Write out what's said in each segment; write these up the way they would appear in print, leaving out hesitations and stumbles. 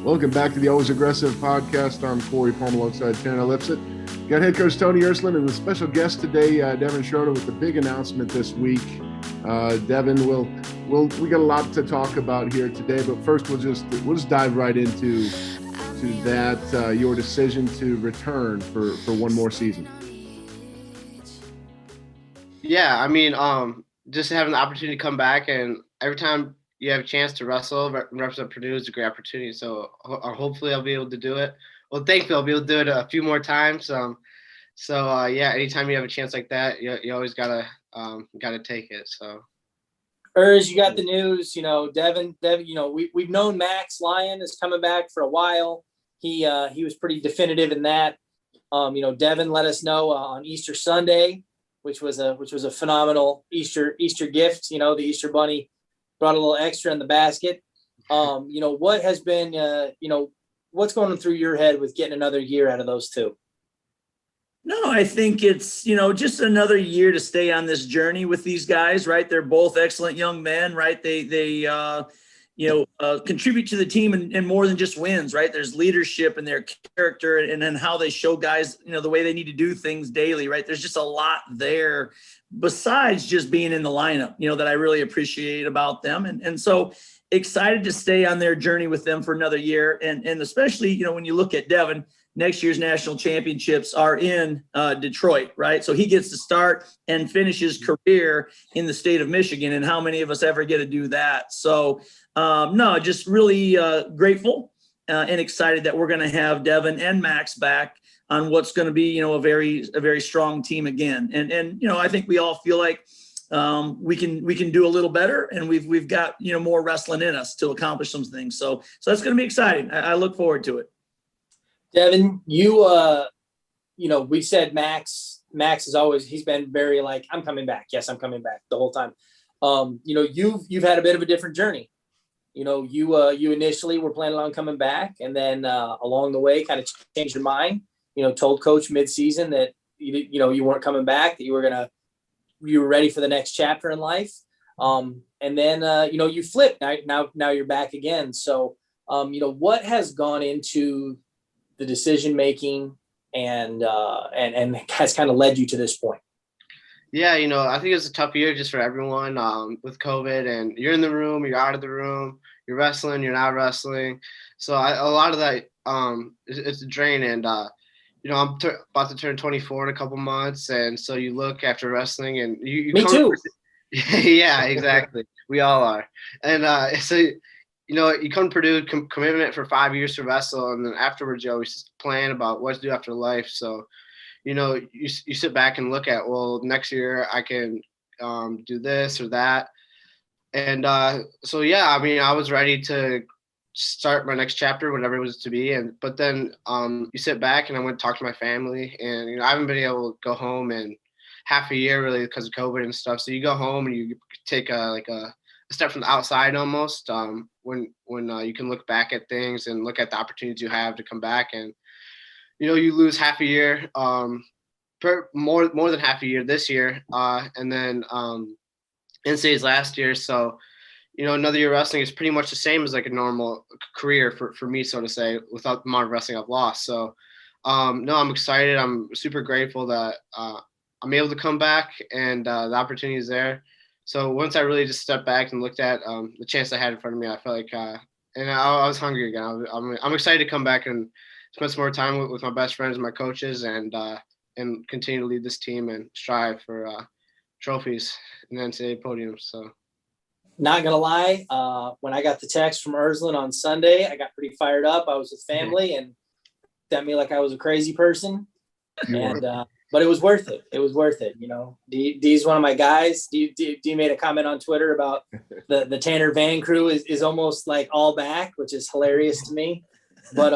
Welcome back to the Always Aggressive podcast. I'm Corey Palm alongside Tanner Lipset. Got head coach Tony Ersland and the special guest today, Devin Schroder, with the big announcement this week. Devin, we got a lot to talk about here today, but first we'll just dive right into that your decision to return for one more season. Yeah, I mean, just having the opportunity to come back, and every time you have a chance to represent Purdue is a great opportunity. So hopefully I'll be able to do it. Well, thankfully I'll be able to do it a few more times. Yeah, anytime you have a chance like that, you always gotta take it. So. Ers, you got the news, Devin, we've known Max Lyon is coming back for a while. He was pretty definitive in that. Devin let us know on Easter Sunday, which was a phenomenal Easter gift. The Easter bunny brought a little extra in the basket. What has been, what's going through your head with getting another year out of those two? No, I think it's, just another year to stay on this journey with these guys, right? They're both excellent young men, right? They contribute to the team in more than just wins, right? There's leadership in their character and then how they show guys, the way they need to do things daily, right? There's just a lot there besides just being in the lineup, that I really appreciate about them. And so excited to stay on their journey with them for another year. And especially, when you look at Devin, next year's national championships are in Detroit, right? So he gets to start and finish his career in the state of Michigan. And how many of us ever get to do that? So just really grateful and excited that we're going to have Devin and Max back on what's going to be, a very strong team again. And I think we all feel like we can do a little better, and we've got, more wrestling in us to accomplish some things. So that's going to be exciting. I look forward to it. Devin, we said Max is always, he's been very like, I'm coming back. Yes, I'm coming back the whole time. You've had a bit of a different journey. You initially were planning on coming back, and then along the way kind of changed your mind, told coach mid-season that, you weren't coming back, that you were ready for the next chapter in life. And then, you flipped. Now you're back again. So, what has gone into the decision making and has kind of led you to this point? Yeah, I think it's a tough year just for everyone with COVID, and you're in the room, you're out of the room, you're wrestling, you're not wrestling. So a lot of that it's a drain, and I'm about to turn 24 in a couple months, and so you look after wrestling, and you Me too. Yeah, exactly. We all are, and so. You come to Purdue, commitment for 5 years to wrestle, and then afterwards you always plan about what to do after life. So, you sit back and look at, well, next year I can do this or that. And so, yeah, I mean, I was ready to start my next chapter, whatever it was to be. But then you sit back, and I went to talk to my family, and I haven't been able to go home in half a year really because of COVID and stuff. So you go home and you take a step from the outside almost when you can look back at things and look at the opportunities you have to come back, and you lose half a year, more than half a year this year, and then NCAA's last year. So another year wrestling is pretty much the same as like a normal career for me, so to say, without the amount of wrestling I've lost. So no, I'm excited. I'm super grateful that I'm able to come back, and the opportunity is there. So once I really just stepped back and looked at the chance I had in front of me, I felt like, and I was hungry again. I'm excited to come back and spend some more time with my best friends and my coaches, and continue to lead this team and strive for trophies and NCAA podiums. So, not gonna lie, when I got the text from Ersland on Sunday, I got pretty fired up. I was with family and sent me like I was a crazy person, but it was worth it. It was worth it. D's one of my guys. D made a comment on Twitter about the Tanner Van crew is almost like all back, which is hilarious to me. But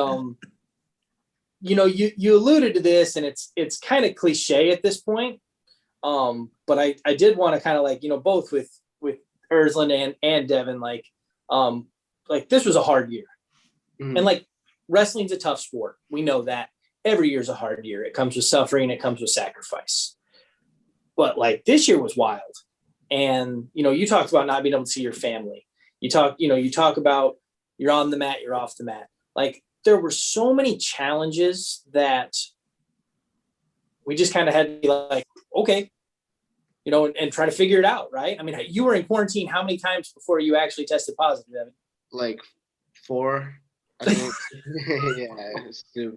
you alluded to this, and it's kind of cliche at this point. But I did want to kind of like, both with Ersland and Devin, like this was a hard year. Mm-hmm. And like wrestling's a tough sport. We know that. Every year's a hard year. It comes with suffering. It comes with sacrifice. But like this year was wild. And, you talked about not being able to see your family. You talk about you're on the mat, you're off the mat. like there were so many challenges that we just kind of had to be like, okay, and try to figure it out, right? I mean, you were in quarantine how many times before you actually tested positive, Devin? Like 4, I think. Yeah.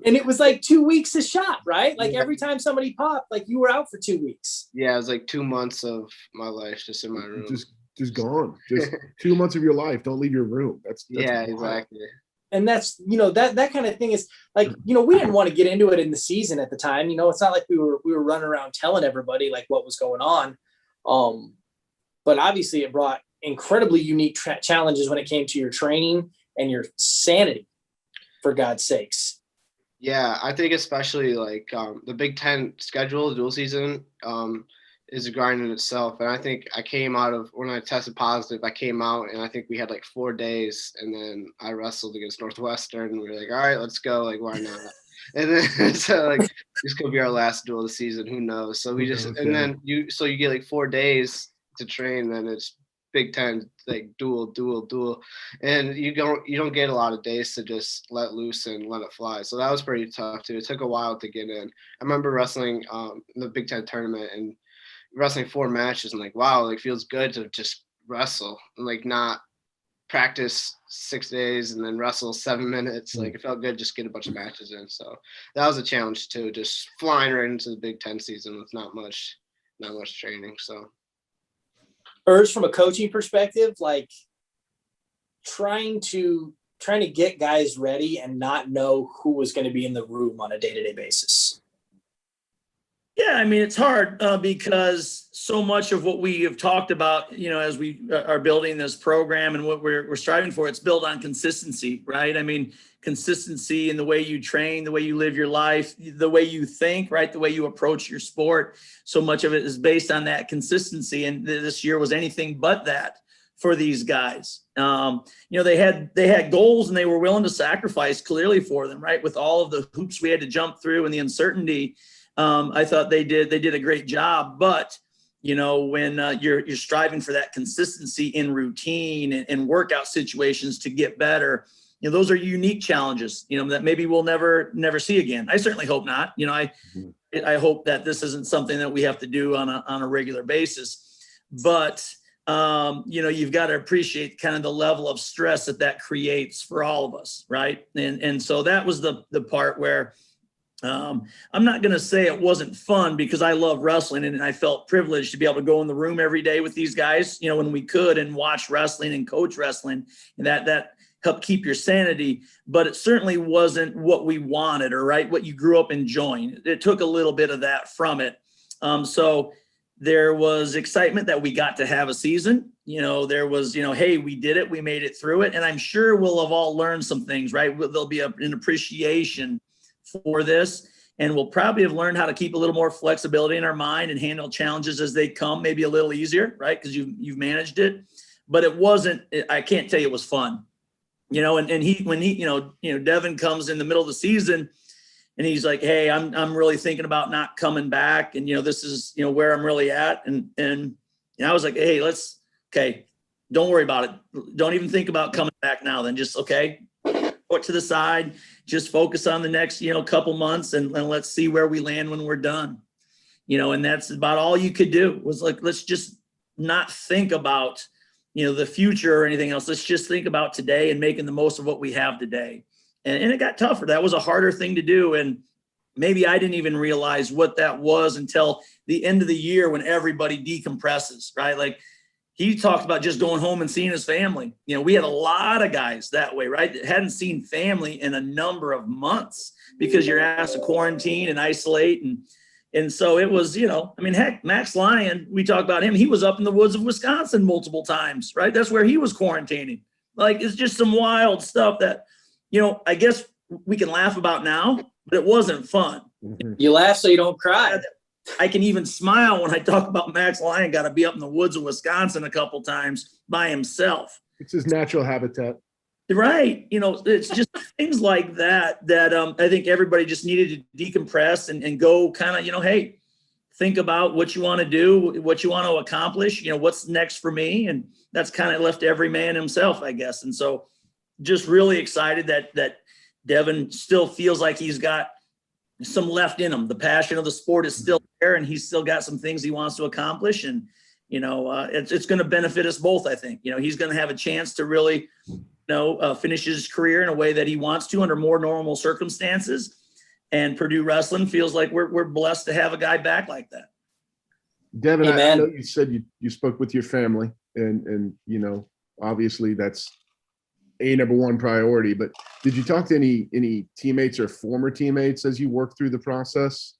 And it was like 2 weeks a shot, right? Like every time somebody popped, like you were out for 2 weeks. Yeah, it was like 2 months of my life just in my room. Just gone. Just 2 months of your life. Don't leave your room. That's yeah, wild. exactly. And that's, that kind of thing is like, we didn't want to get into it in the season at the time. It's not like we were running around telling everybody like what was going on. But obviously it brought incredibly unique challenges when it came to your training and your sanity, for God's sakes. Yeah, I think especially like the Big Ten schedule, the dual season, is a grind in itself. And I think I came out of, when I tested positive, I came out and I think we had like 4 days, and then I wrestled against Northwestern and we were like, all right, let's go. Like, why not? And then, so like, this could be our last duel of the season. Who knows? So we just, and then you get like 4 days to train, then it's Big Ten, like duel. And you don't get a lot of days to just let loose and let it fly. So that was pretty tough too. It took a while to get in. I remember wrestling in the Big Ten tournament and wrestling 4 matches and like, wow, like feels good to just wrestle and like not practice 6 days and then wrestle 7 minutes. Like it felt good just get a bunch of matches in. So that was a challenge too, just flying right into the Big Ten season with not much training. So from a coaching perspective, like trying to get guys ready and not know who was going to be in the room on a day-to-day basis. Yeah, I mean, it's hard because so much of what we have talked about, as we are building this program and what we're striving for, it's built on consistency, right? I mean, consistency in the way you train, the way you live your life, the way you think, right? The way you approach your sport. So much of it is based on that consistency. And this year was anything but that for these guys. They had goals and they were willing to sacrifice clearly for them, right? With all of the hoops we had to jump through and the uncertainty. I thought they did a great job, but when you're striving for that consistency in routine and workout situations to get better, those are unique challenges, that maybe we'll never see again. I certainly hope not. I hope that this isn't something that we have to do on a regular basis, but you've got to appreciate kind of the level of stress that creates for all of us. Right. And so that was the part where, I'm not going to say it wasn't fun because I love wrestling and I felt privileged to be able to go in the room every day with these guys, when we could, and watch wrestling and coach wrestling, and that helped keep your sanity. But it certainly wasn't what we wanted or what you grew up enjoying. It took a little bit of that from it. So there was excitement that we got to have a season. There was, hey, we did it. We made it through it. And I'm sure we'll have all learned some things, right? There'll be an appreciation for this, and we'll probably have learned how to keep a little more flexibility in our mind and handle challenges as they come, maybe a little easier, right? Because you've managed it. But it wasn't, I can't tell you it was fun, and when Devin comes in the middle of the season and he's like, hey, I'm really thinking about not coming back, and this is where I'm really at, and I was like, hey, don't worry about it, don't even think about coming back now, then just put to the side, just focus on the next, couple months and let's see where we land when we're done, and that's about all you could do was like, let's just not think about, the future or anything else. Let's just think about today and making the most of what we have today. And it got tougher. That was a harder thing to do. And maybe I didn't even realize what that was until the end of the year when everybody decompresses, right? Like, he talked about just going home and seeing his family. We had a lot of guys that way, right? That hadn't seen family in a number of months because you're asked to quarantine and isolate. And so it was, heck, Max Lyon, we talked about him. He was up in the woods of Wisconsin multiple times, right? That's where he was quarantining. Like, it's just some wild stuff that, I guess we can laugh about now, but it wasn't fun. You laugh so you don't cry. I can even smile when I talk about Max Lyon got to be up in the woods of Wisconsin a couple times by himself. It's his natural habitat. Right. It's just things like that I think everybody just needed to decompress and go kind of, hey, think about what you want to do, what you want to accomplish, what's next for me. And that's kind of left to every man himself, I guess. And so just really excited that Devin still feels like he's got some left in him. The passion of the sport is still there, and he's still got some things he wants to accomplish. And, it's going to benefit us both, I think. He's going to have a chance to really, finish his career in a way that he wants to under more normal circumstances. And Purdue wrestling feels like we're blessed to have a guy back like that. Devin, I know you said you spoke with your family, and obviously that's number one priority, but did you talk to any teammates or former teammates as you worked through the process?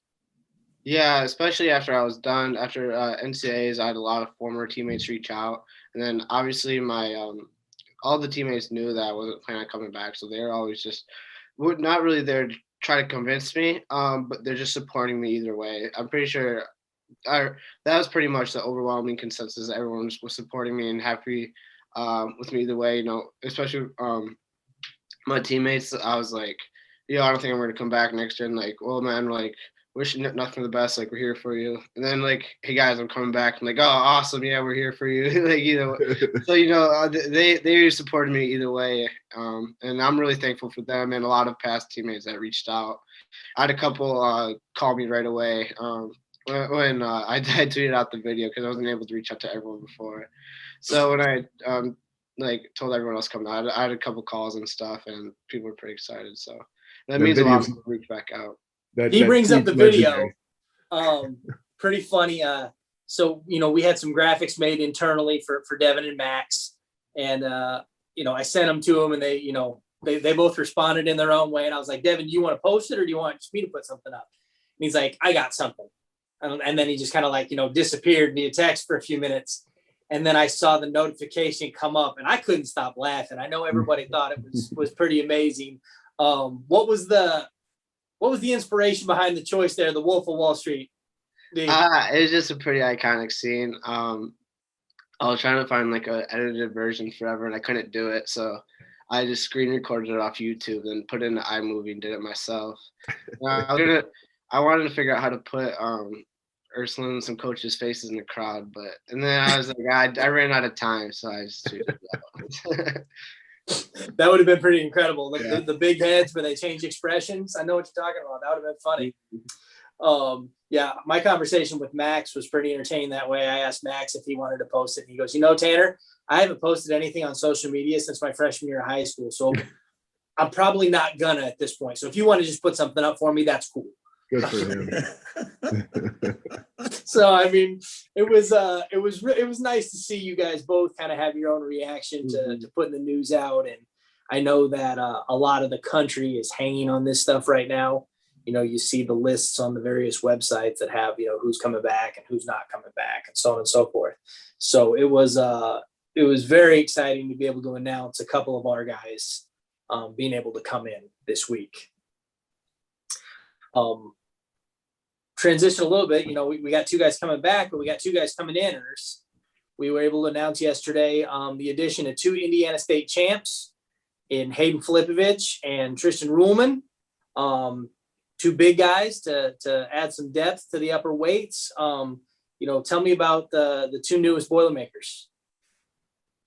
Yeah, especially after I was done, after NCAAs, I had a lot of former teammates reach out. And then obviously my all the teammates knew that I wasn't planning on coming back. So they're always just not really there to try to convince me, but they're just supporting me either way. I'm pretty sure that was pretty much the overwhelming consensus. Everyone was supporting me and happy with me either way, especially my teammates. I was like, I don't think I'm going to come back next year. And like, well, man, like, wishing nothing for the best. Like, we're here for you. And then like, hey guys, I'm coming back. I'm like, oh, awesome. Yeah, we're here for you. So, they supported me either way. And I'm really thankful for them and a lot of past teammates that reached out. I had a couple call me right away when I tweeted out the video because I wasn't able to reach out to everyone before. So when I told everyone else coming out, I had a couple calls and stuff, and people were pretty excited. So that means a lot to reach back out. He brings up the video. Pretty funny. So, we had some graphics made internally for Devin and Max, and I sent them to him, and they both responded in their own way. And I was like, Devin, do you want to post it or do you want just me to put something up? And he's like, I got something. And then he just kind of disappeared via text for a few minutes. And then I saw the notification come up, and I couldn't stop laughing. I know everybody thought it was pretty amazing. What was the inspiration behind the choice there, the Wolf of Wall Street? It was just a pretty iconic scene. I was trying to find like an edited version forever, and I couldn't do it. So I just screen recorded it off YouTube and put it in the iMovie and did it myself. I wanted to figure out how to put Ersland and some coaches' faces in the crowd, and then I was like, I ran out of time, so I just tweeted it out. That would have been pretty incredible. The big heads where they change expressions. I know what you're talking about. That would have been funny. My conversation with Max was pretty entertaining that way. I asked Max if he wanted to post it, and he goes, Tanner, I haven't posted anything on social media since my freshman year of high school, so I'm probably not gonna at this point. So if you want to just put something up for me, that's cool. Good for him. So I mean, it was nice to see you guys both kind of have your own reaction to putting the news out, and I know that a lot of the country is hanging on this stuff right now. You see the lists on the various websites that have who's coming back and who's not coming back, and so on and so forth. So it was very exciting to be able to announce a couple of our guys being able to come in this week. Transition a little bit, we got two guys coming back, but we got two guys coming in. We were able to announce yesterday the addition of two Indiana State champs in Hayden Filipovich and Tristan Ruhlman. Two big guys to add some depth to the upper weights. Tell me about the two newest Boilermakers.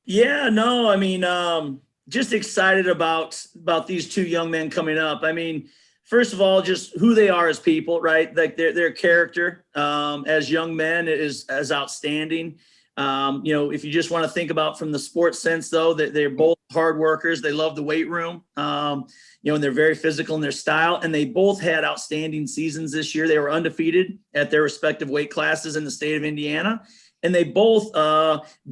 Yeah, no, I mean, just excited about these two young men coming up. I mean, first of all, just who they are as people, right? Like their character as young men is as outstanding. If you just want to think about from the sports sense, though, that they're both hard workers. They love the weight room, and they're very physical in their style. And they both had outstanding seasons this year. They were undefeated at their respective weight classes in the state of Indiana. And they both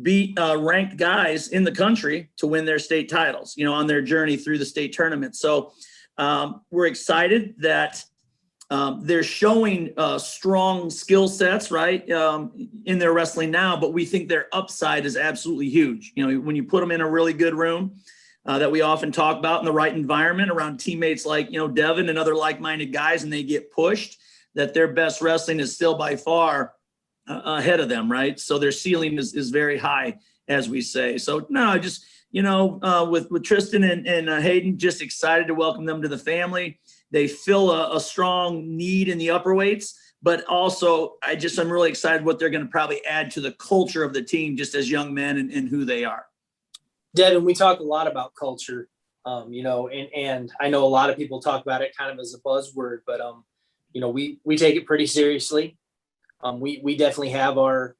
beat ranked guys in the country to win their state titles, on their journey through the state tournament. So we're excited that they're showing strong skill sets, right, in their wrestling now, but we think their upside is absolutely huge. When you put them in a really good room that we often talk about in the right environment around teammates like, Devin and other like-minded guys, and they get pushed, that their best wrestling is still by far ahead of them, right? So their ceiling is very high, as we say. So no, just, with Tristan and Hayden, just excited to welcome them to the family. They fill a strong need in the upper weights, but also I'm really excited what they're going to probably add to the culture of the team just as young men and who they are. Devin, we talk a lot about culture And I know a lot of people talk about it kind of as a buzzword, but, we take it pretty seriously. We definitely have our,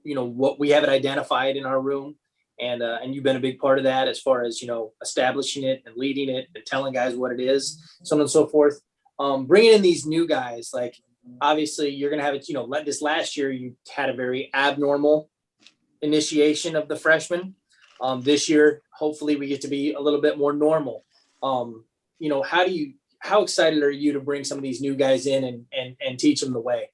what we have it identified in our room. And you've been a big part of that as far as, establishing it and leading it and telling guys what it is, so on and so forth. Bringing in these new guys, like obviously you're going to have it, this last year, you had a very abnormal initiation of the freshmen. This year, hopefully we get to be a little bit more normal. How excited are you to bring some of these new guys in and teach them the way?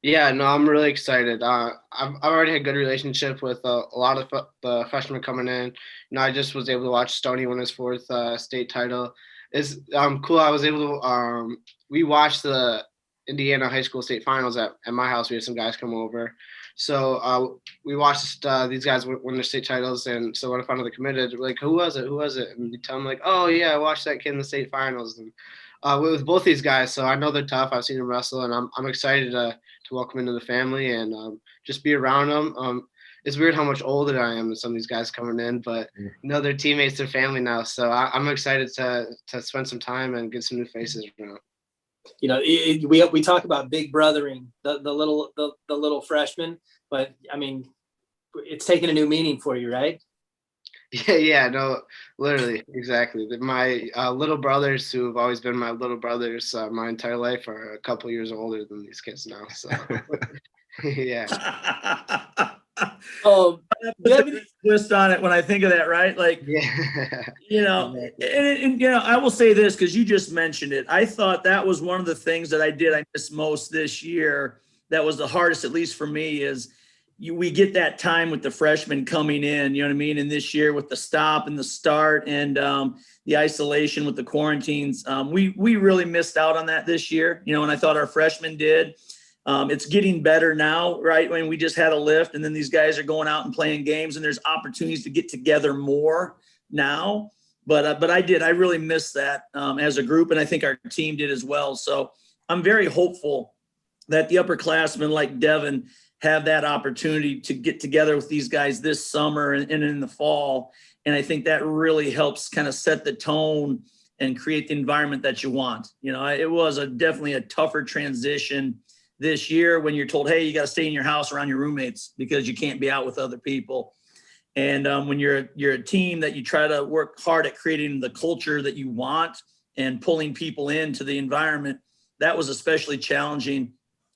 Yeah, no, I'm really excited. I've already had a good relationship with a lot of the freshmen coming in. I just was able to watch Stoney win his fourth state title. It's cool. I was able to we watched the Indiana high school state finals at my house. We had some guys come over. So we watched these guys win their state titles. And so when I found out they committed, we're like, who was it? And you tell them like, oh yeah, I watched that kid in the state finals. And with both these guys. So I know they're tough. I've seen them wrestle, and I'm excited to welcome into the family and just be around them. It's weird how much older I am than some of these guys coming in, but they're teammates, they're family now. So I'm excited to spend some time and get some new faces around. We talk about big brothering the little freshman, but I mean, it's taken a new meaning for you, right? Yeah, no, literally, exactly. My little brothers, who have always been my little brothers my entire life, are a couple years older than these kids now. So, yeah. Twist on it when I think of that, right? Like, yeah. And I will say this because you just mentioned it. I thought that was one of the things that I missed most this year. That was the hardest, at least for me, is we get that time with the freshmen coming in, you know what I mean? And this year with the stop and the start and the isolation with the quarantines, we really missed out on that this year, and I thought our freshmen did. It's getting better now, right? When we just had a lift and then these guys are going out and playing games and there's opportunities to get together more now. But I really missed that as a group, and I think our team did as well. So I'm very hopeful that the upperclassmen like Devin have that opportunity to get together with these guys this summer and in the fall. And I think that really helps kind of set the tone and create the environment that you want. It was definitely a tougher transition this year when you're told, hey, you got to stay in your house around your roommates because you can't be out with other people. And when you're a team that you try to work hard at creating the culture that you want and pulling people into the environment, that was especially challenging.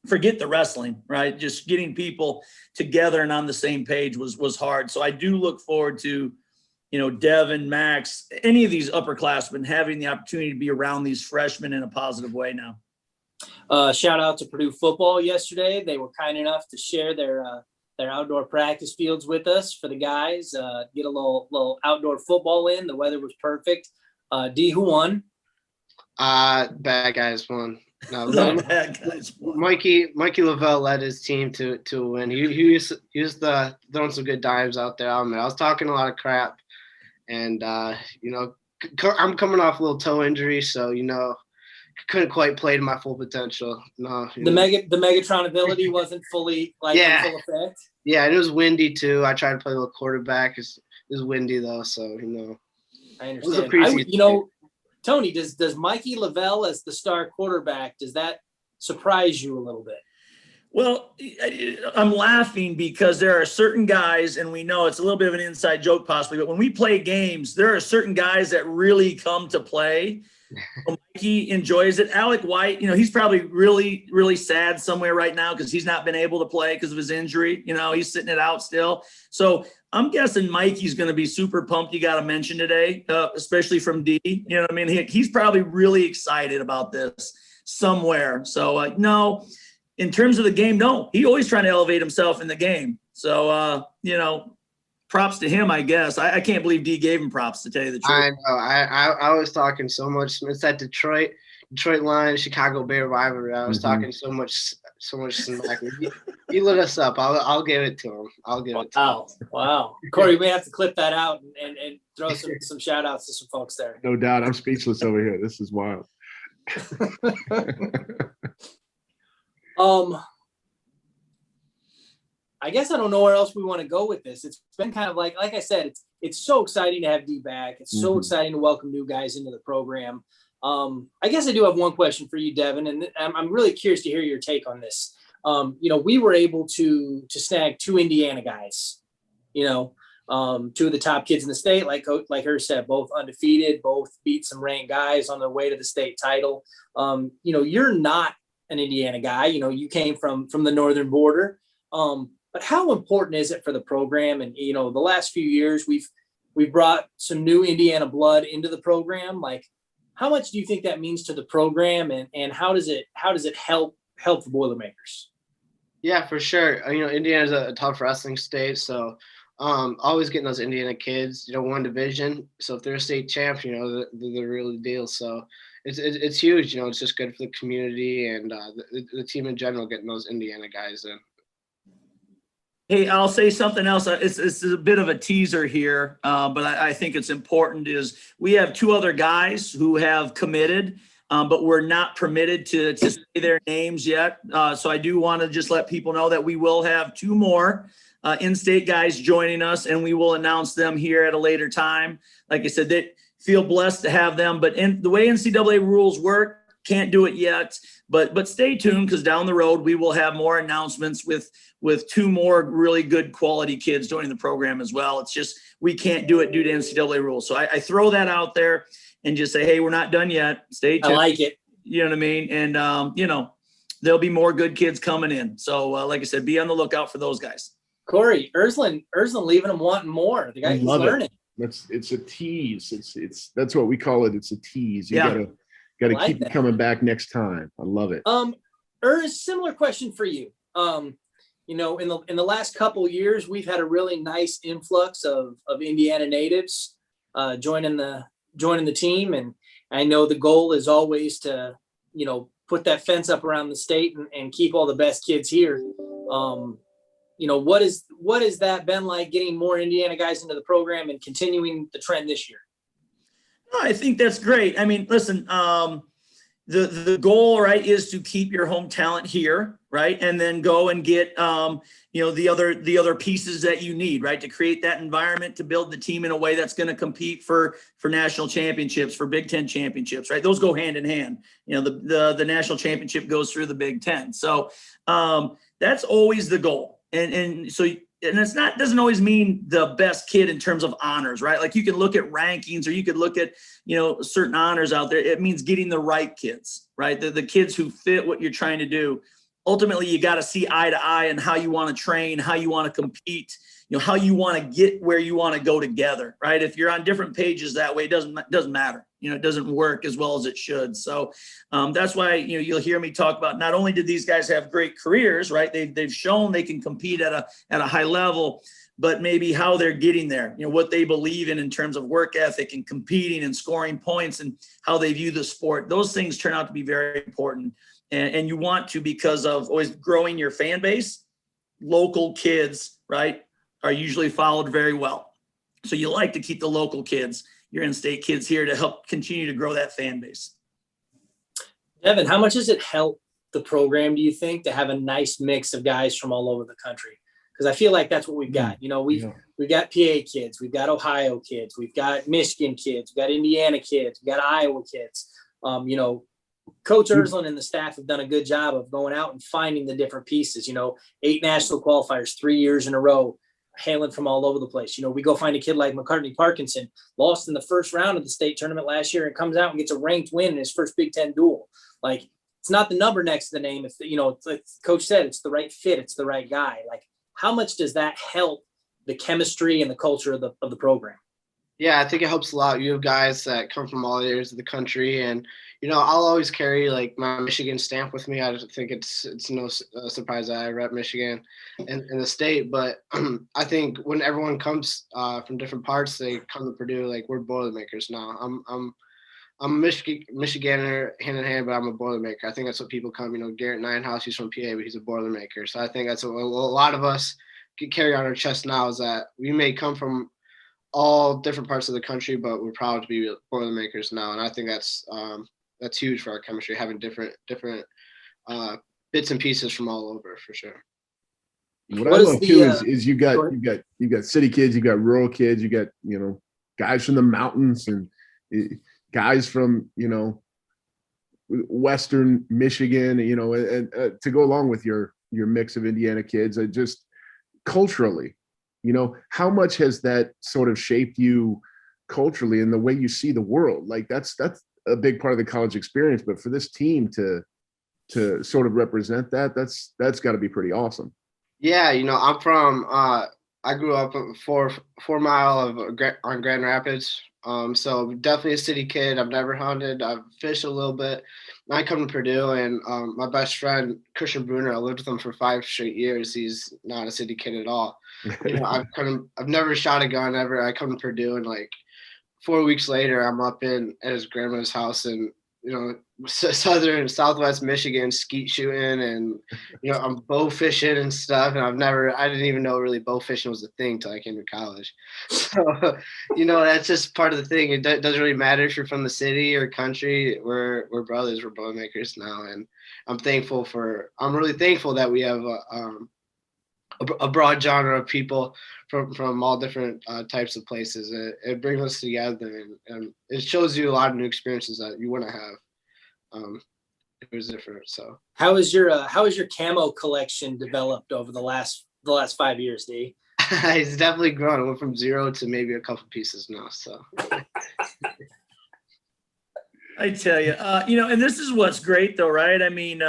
Forget the wrestling, right? Just getting people together and on the same page was hard. So I do look forward to, Devin, Max, any of these upperclassmen having the opportunity to be around these freshmen in a positive way now. Shout out to Purdue football yesterday. They were kind enough to share their outdoor practice fields with us for the guys. Get a little outdoor football in. The weather was perfect. D, who won? Bad guys won. No, Mikey Lavelle led his team to a win. He was throwing some good dives out there. I was talking a lot of crap, and I'm coming off a little toe injury, so couldn't quite play to my full potential. No, the Megatron ability wasn't fully in full effect. Yeah, it was windy too. I tried to play a little quarterback. It was windy though, so I understand. Tony, does Mikey Lavelle as the star quarterback, does that surprise you a little bit? Well, I'm laughing because there are certain guys, and we know it's a little bit of an inside joke possibly, but when we play games, there are certain guys that really come to play. Mikey enjoys it. Alec White, he's probably really, really sad somewhere right now because he's not been able to play because of his injury. He's sitting it out still. So I'm guessing Mikey's going to be super pumped. You got to mention today, especially from D. You know what I mean? He's probably really excited about this somewhere. So no, in terms of the game, no, he always trying to elevate himself in the game. So, props to him, I guess. I can't believe D gave him props, to tell you the truth. I know. I was talking so much. It's that Detroit Lions, Chicago Bear rivalry. I was talking so much smack. He lit us up. I'll give it to him. Wow. Corey, we may have to clip that out and throw some shout outs to some folks there. No doubt. I'm speechless over here. This is wild. I guess I don't know where else we want to go with this. It's been kind of like I said, it's so exciting to have D back. It's so exciting to welcome new guys into the program. I guess I do have one question for you, Devin, and I'm really curious to hear your take on this. We were able to snag 2 Indiana guys, 2 of the top kids in the state, like her said, both undefeated, both beat some ranked guys on their way to the state title. You're not an Indiana guy, you came from the northern border. But how important is it for the program? And, the last few years we've brought some new Indiana blood into the program. Like, how much do you think that means to the program, and how does it help the Boilermakers? Yeah, for sure. Indiana's a tough wrestling state, so always getting those Indiana kids, one division. So if they're a state champ, they're the real deal. So it's huge. It's just good for the community and the team in general, getting those Indiana guys in. Hey, I'll say something else. It's a bit of a teaser here, but I think it's important is we have 2 other guys who have committed, but we're not permitted to say their names yet. So I do want to just let people know that we will have 2 more in-state guys joining us, and we will announce them here at a later time. Like I said, they feel blessed to have them, but in the way NCAA rules work, can't do it yet, but stay tuned, because down the road we will have more announcements with 2 more really good quality kids joining the program as well. It's just we can't do it due to NCAA rules. So I throw that out there and just say, hey, we're not done yet. Stay tuned. I like it. You know what I mean? And there'll be more good kids coming in. So like I said, be on the lookout for those guys. Corey, Ersland leaving them wanting more. The guy keeps learning. It's a tease. It's that's what we call it. It's a tease. You gotta like keep it coming back next time. I love it. Similar question for you. In the last couple of years, we've had a really nice influx of Indiana natives joining the team, and I know the goal is always to put that fence up around the state and keep all the best kids here. What has that been like, getting more Indiana guys into the program and continuing the trend this year? I think that's great. I mean, listen, the goal, right, is to keep your home talent here, right, and then go and get the other pieces that you need, right, to create that environment, to build the team in a way that's going to compete for national championships, for Big Ten championships, right? Those go hand in hand. The national championship goes through the Big Ten, so that's always the goal, and doesn't always mean the best kid in terms of honors, right? Like, you can look at rankings, or you could look at, certain honors out there. It means getting the right kids, right? The kids who fit what you're trying to do. Ultimately, you got to see eye to eye on how you want to train, how you want to compete, how you want to get where you want to go together, right? If you're on different pages that way, it doesn't matter. It doesn't work as well as it should. So that's why, you'll hear me talk about, not only did these guys have great careers, right? They've shown they can compete at a high level, but maybe how they're getting there, what they believe in terms of work ethic and competing and scoring points, and how they view the sport. Those things turn out to be very important. And you want to, because of always growing your fan base. Local kids, right, are usually followed very well. So you like to keep the local kids, your in-state kids, here to help continue to grow that fan base. Devin, how much does it help the program, do you think, to have a nice mix of guys from all over the country? Because I feel like that's what we've got. We've got PA kids, we've got Ohio kids, we've got Michigan kids, we've got Indiana kids, we've got Iowa kids. Coach Ersland and the staff have done a good job of going out and finding the different pieces. 8 national qualifiers, 3 years in a row, hailing from all over the place. We go find a kid like McCartney Parkinson, lost in the first round of the state tournament last year, and comes out and gets a ranked win in his first Big Ten duel. Like, it's not the number next to the name. It's like Coach said, it's the right fit. It's the right guy. Like, how much does that help the chemistry and the culture of the program? Yeah, I think it helps a lot. You have guys that come from all areas of the country, and I'll always carry like my Michigan stamp with me. I think it's no surprise that I rep Michigan in the state. But I think when everyone comes from different parts, they come to Purdue. Like, we're Boilermakers now. I'm a Michigander hand in hand, but I'm a Boilermaker. I think that's what people come. Garrett Ninehouse, he's from PA, but he's a Boilermaker. So I think that's what a lot of us carry on our chest now, is that we may come from all different parts of the country, but we're proud to be Boilermakers now. And I think that's huge for our chemistry, having different bits and pieces from all over, for sure. What I love too is you got city kids, you got rural kids, you got, you know, guys from the mountains and guys from, you know, Western Michigan, you know, and to go along with your mix of Indiana kids, just culturally, you know, how much has that sort of shaped you culturally and the way you see the world? Like that's a big part of the college experience, but for this team to sort of represent that's got to be pretty awesome. Yeah, you know, I'm from I grew up 4 mile on Grand Rapids. So definitely a city kid. I've never hunted. I've fished a little bit. I come to Purdue, and my best friend Christian Bruner, I lived with him for 5 straight years. He's not a city kid at all. You know, I've never shot a gun ever. I come to Purdue, and like 4 weeks later, I'm up at his grandma's house, and you know, southwest Michigan, skeet shooting, and you know, I'm bow fishing and stuff. And I didn't even know really bow fishing was a thing till I came to college. So, you know, that's just part of the thing. It doesn't really matter if you're from the city or country. We're brothers. We're Boilermakers now, and I'm really thankful that we have a broad genre of people from all different types of places. It brings us together, and it shows you a lot of new experiences that you wouldn't have. It was different. So how is your camo collection developed over the last 5 years, D? It's definitely grown. It went from 0 to maybe a couple pieces now. So I tell you, you know, and this is what's great though, right? I mean,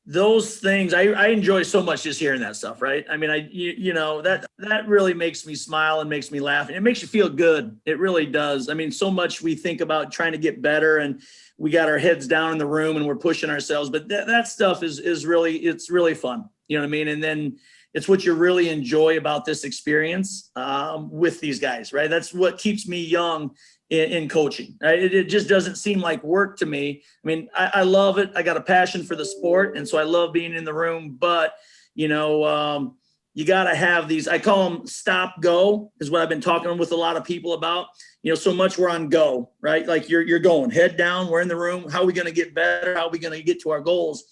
those things I enjoy so much just hearing that stuff, right? I mean, you know, that really makes me smile and makes me laugh, and it makes you feel good. It really does. I mean, so much we think about trying to get better, and we got our heads down in the room and we're pushing ourselves, but that stuff is really, it's really fun. You know what I mean? And then it's what you really enjoy about this experience with these guys, right? That's what keeps me young in coaching. Right? It just doesn't seem like work to me. I mean, I love it. I got a passion for the sport, and so I love being in the room. But, you know, you got to have these, I call them stop go, is what I've been talking with a lot of people about. You know, so much we're on go, right? Like you're going head down, we're in the room. How are we going to get better? How are we going to get to our goals?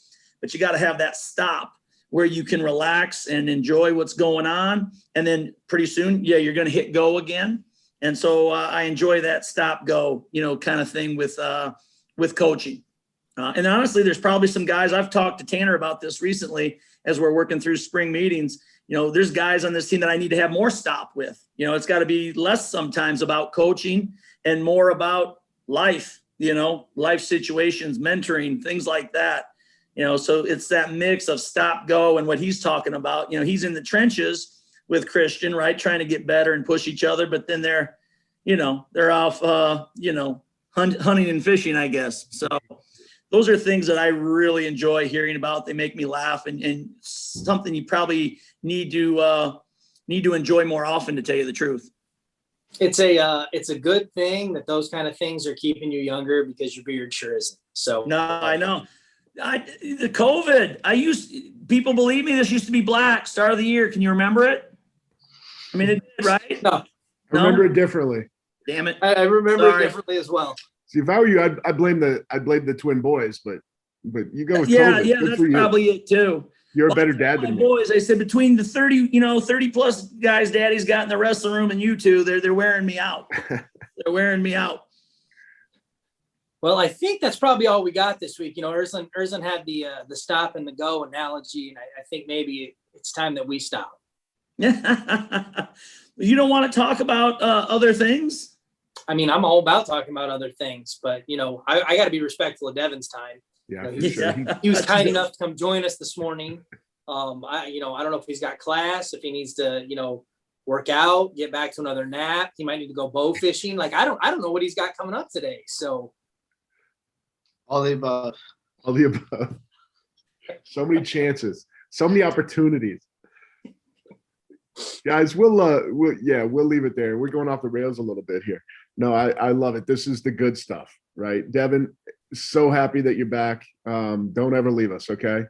But you got to have that stop where you can relax and enjoy what's going on. And then pretty soon, yeah, you're going to hit go again. And so I enjoy that stop go, you know, kind of thing with coaching. And honestly, there's probably some guys, I've talked to Tanner about this recently as we're working through spring meetings. You know, there's guys on this team that I need to have more stop with. You know, it's got to be less sometimes about coaching and more about life, you know, life situations, mentoring, things like that. You know, so it's that mix of stop, go, and what he's talking about. You know, he's in the trenches with Christian, right? Trying to get better and push each other, but then they're off, you know, hunting and fishing, I guess. So those are things that I really enjoy hearing about. They make me laugh, and something you probably need to enjoy more often, to tell you the truth. It's a good thing that those kind of things are keeping you younger, because your beard sure isn't. So no, I know. The COVID, people believe me, this used to be black, start of the year. Can you remember it? I mean, it did, right? No. I remember it differently. Damn it. I remember it differently as well. See, if I were you, I'd blame the twin boys, but you go with yeah, COVID. yeah, Good that's for you. probably it too. You're a better dad than me. Boys, I said between the 30 plus guys daddy's got in the wrestling room and you two, they're wearing me out. They're wearing me out. Well, I think that's probably all we got this week. You know, Ersland had the stop and the go analogy, and I think maybe it's time that we stop. You don't want to talk about other things? I mean, I'm all about talking about other things, but you know, I got to be respectful of Devin's time. Yeah, you know, sure. He was kind enough to come join us this morning. I don't know if he's got class, if he needs to, you know, work out, get back to another nap. He might need to go bow fishing. Like I don't know what he's got coming up today. So all the above. All the above. So many chances, so many opportunities. Guys, we'll leave it there. We're going off the rails a little bit here. No, I love it. This is the good stuff, right? Devin, so happy that you're back. Don't ever leave us, okay?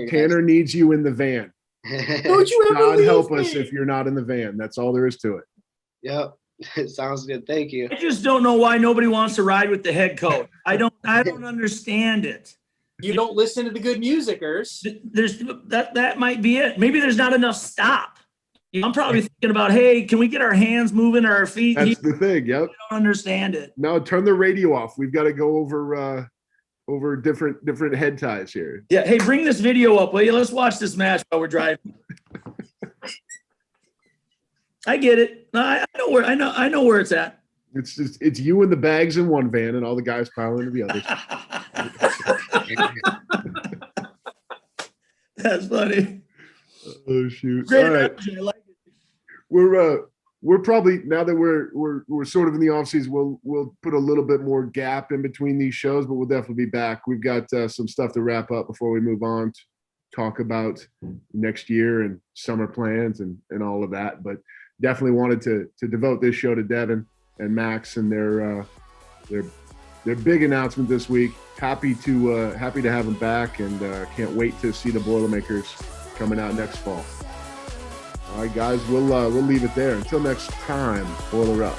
Tanner needs you in the van. Don't you ever God leave help me. us if you're not in the van. That's all there is to it. Yep. It sounds good. Thank you. I just don't know why nobody wants to ride with the head coach. I don't understand it. You don't listen to the good music, Ers. There's that might be it. Maybe there's not enough stop. I'm probably thinking about, hey, can we get our hands moving or our feet? That's the thing. Yep. I don't understand it. No, turn the radio off. We've got to go over different head ties here. Yeah. Hey, bring this video up, will you? Let's watch this match while we're driving. I get it. I know where it's at. It's you and the bags in one van and all the guys piling into the others. That's funny. Oh shoot! Great All right, analogy. I like it. we're probably, now that we're sort of in the off season, we'll put a little bit more gap in between these shows, but we'll definitely be back. We've got some stuff to wrap up before we move on to talk about next year and summer plans and all of that. But definitely wanted to devote this show to Devin and Max and their big announcement this week. Happy to have them back, and can't wait to see the Boilermakers coming out next fall. All right, guys, we'll leave it there. Until next time, Boiler up.